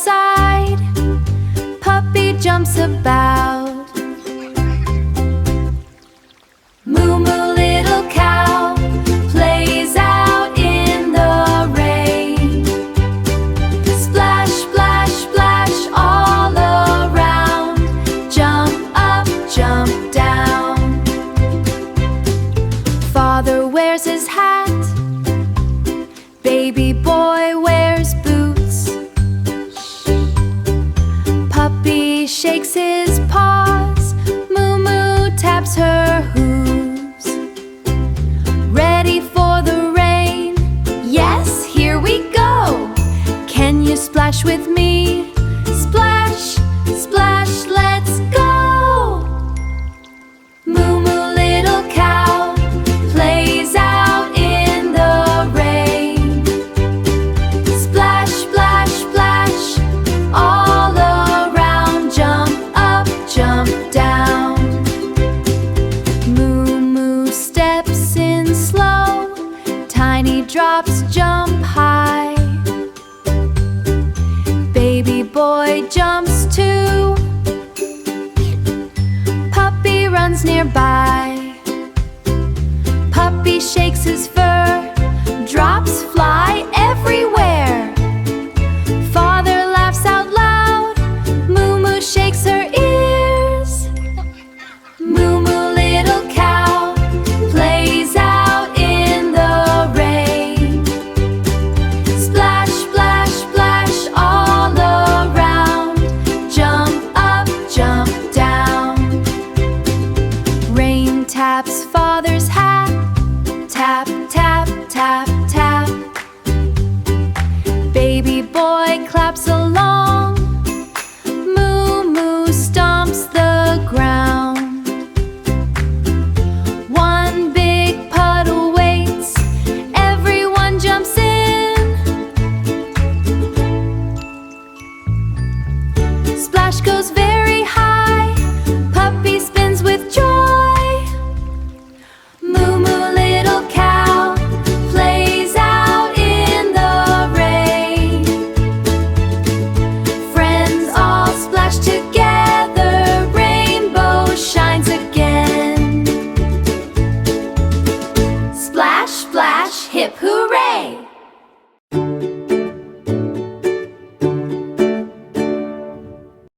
side. Puppy jumps about. Moo Moo Little Cow plays out in the rain. Splash, splash, splash all around. Jump up, jump down. Father wears his hat. Baby boy wears boots. Puppy shakes his paws. Moo Moo taps her hooves. Ready for the rain? Yes, here we go! Can you splash with me? Splash, splash, let's go! Moo Moo Little Cow plays out in the rain. Splash, splash, splash all around. Jump up, jump down. Moo Moo steps in slow. Tiny drops jump high. Baby boy jumps too. Puppy runs nearby. Puppy shakes his fur. Drops